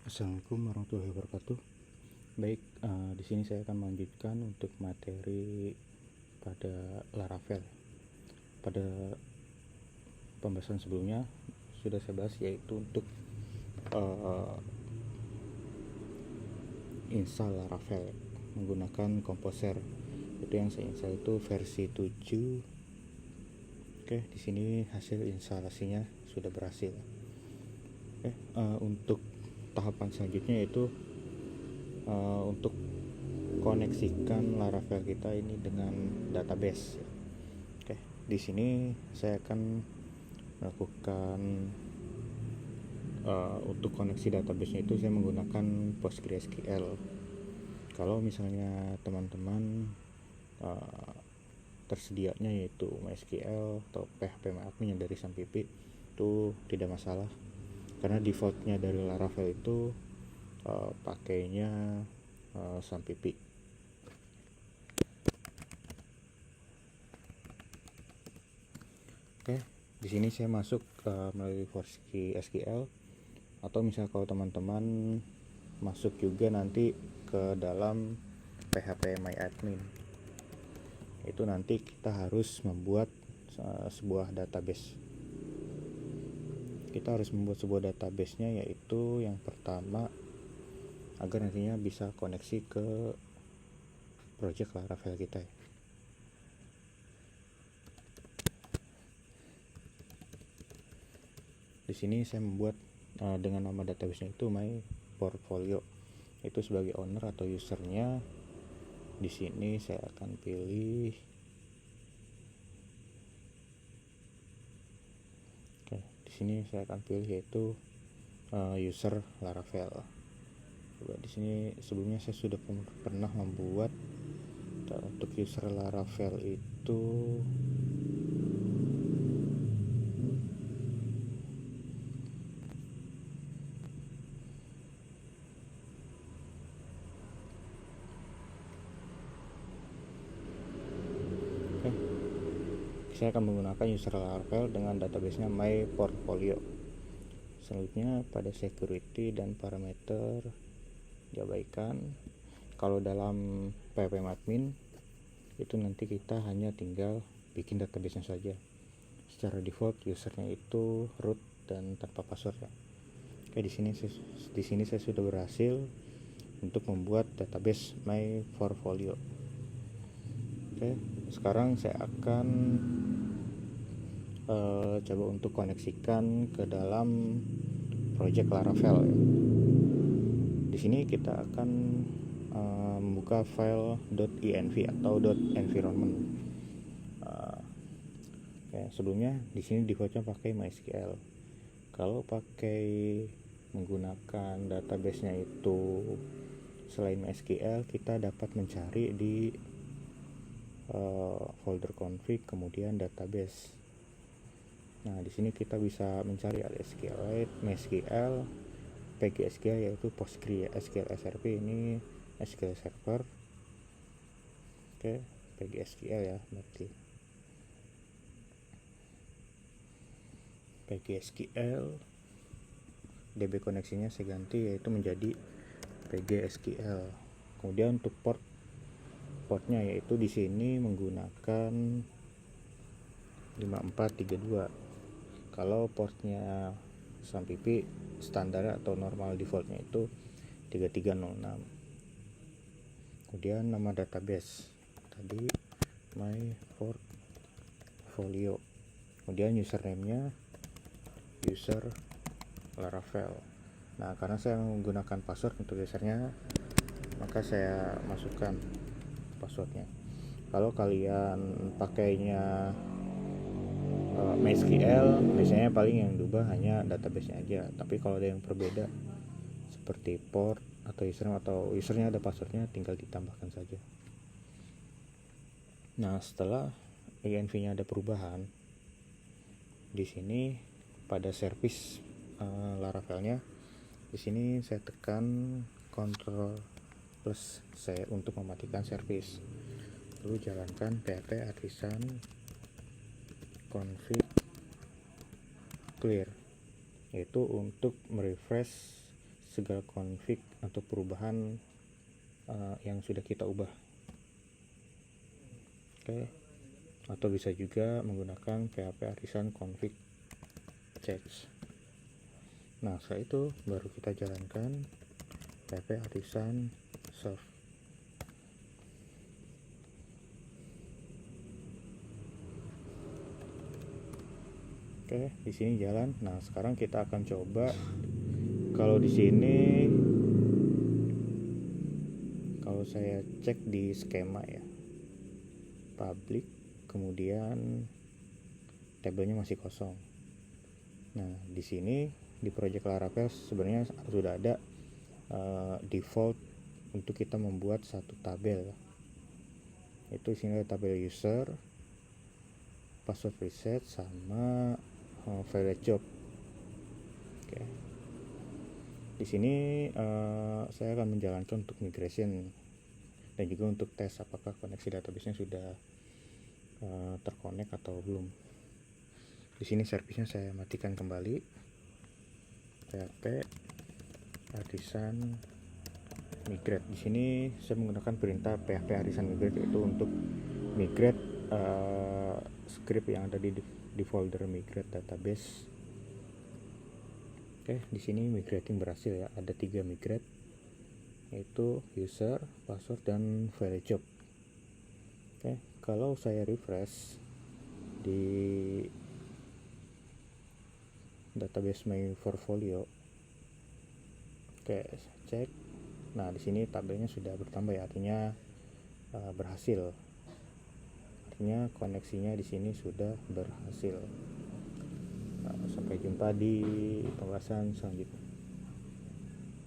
Assalamualaikum warahmatullahi wabarakatuh. Baik, di sini saya akan melanjutkan untuk materi pada Laravel. Pada pembahasan sebelumnya sudah saya bahas, yaitu untuk uh, install Laravel menggunakan Composer. Itu yang saya install itu versi 7. Oke, di sini hasil instalasinya sudah berhasil. Oke, untuk tahapan selanjutnya yaitu untuk koneksikan Laravel kita ini dengan database. Oke, di sini saya akan melakukan untuk koneksi database-nya itu saya menggunakan PostgreSQL. Kalau misalnya teman-teman tersedianya yaitu MySQL atau PHP yang dari SAMPP, itu tidak masalah karena defaultnya dari Laravel itu pakainya SAMPP. Oke, di sini saya masuk melalui PostgreSQL, atau misal kalau teman-teman masuk juga nanti ke dalam phpMyAdmin, itu nanti kita harus membuat sebuah database. Kita harus membuat sebuah database-nya, yaitu yang pertama agar nantinya bisa koneksi ke project Laravel kita ya. Di sini saya membuat dengan nama database-nya itu My Portfolio. Itu sebagai owner atau usernya. Di sini saya akan pilih di sini saya akan pilih yaitu user Laravel. Coba di sini sebelumnya saya sudah pernah membuat untuk user Laravel itu saya akan menggunakan user Laravel dengan database-nya My Portfolio. Selanjutnya pada security dan parameter diabaikan. Kalau dalam phpMyAdmin itu nanti kita hanya tinggal bikin database-nya saja. Secara default usernya itu root dan tanpa password ya. Oke, di sini saya sudah berhasil untuk membuat database My Portfolio. Oke, sekarang saya akan coba untuk koneksikan ke dalam project Laravel ya. Di sini kita akan membuka file .env atau .environment. Sebelumnya di sini defaultnya pakai MySQL. Kalau pakai menggunakan database-nya itu selain MySQL, kita dapat mencari di folder config kemudian database. Nah, di sini kita bisa mencari ada SQLite, MySQL, PGSQL yaitu PostgreSQL SRP, ini SQL Server. Oke, PGSQL ya berarti. PGSQL, DB koneksinya saya ganti yaitu menjadi PGSQL. Kemudian untuk portnya yaitu di sini menggunakan 5432. Kalau portnya SAMPP standar atau normal defaultnya itu 3306. Kemudian nama database tadi My Portfolio. Kemudian username-nya user Laravel. Nah, karena saya menggunakan password untuk usernya, maka saya masukkan passwordnya. Kalau kalian pakainya MySQL, biasanya paling yang diubah hanya database-nya aja. Tapi kalau ada yang berbeda seperti port atau usernya ada passwordnya, tinggal ditambahkan saja. Nah, setelah env-nya ada perubahan, di sini pada service Laravelnya, di sini saya tekan Ctrl plus C untuk mematikan service. Lalu jalankan php artisan config clear, yaitu untuk merefresh segala config atau perubahan yang sudah kita ubah. Oke. Atau bisa juga menggunakan php arisan config checks. Nah, setelah itu baru kita jalankan php arisan serve. Oke, di sini jalan. Nah, sekarang kita akan coba kalau di sini, kalau saya cek di skema ya, public, kemudian tabelnya masih kosong. Nah, di sini di project Laravel sebenarnya sudah ada default untuk kita membuat satu tabel. Itu sini ada tabel user, password reset, sama file job. Oke. Di sini saya akan menjalankan untuk migration dan juga untuk tes apakah koneksi database-nya sudah terkonek atau belum. Di sini servisnya saya matikan kembali. PHP arisan migrate. Di sini saya menggunakan perintah PHP arisan migrate, yaitu untuk migrate script yang ada di folder migrate database. Oke, di sini migrating berhasil ya. Ada 3 migrate, yaitu user, password, dan file job. Oke, kalau saya refresh di database my portfolio, oke, cek. Nah, di sini tabelnya sudah bertambah ya, artinya berhasil. Artinya koneksinya di sini sudah berhasil. Sampai jumpa di pembahasan selanjutnya.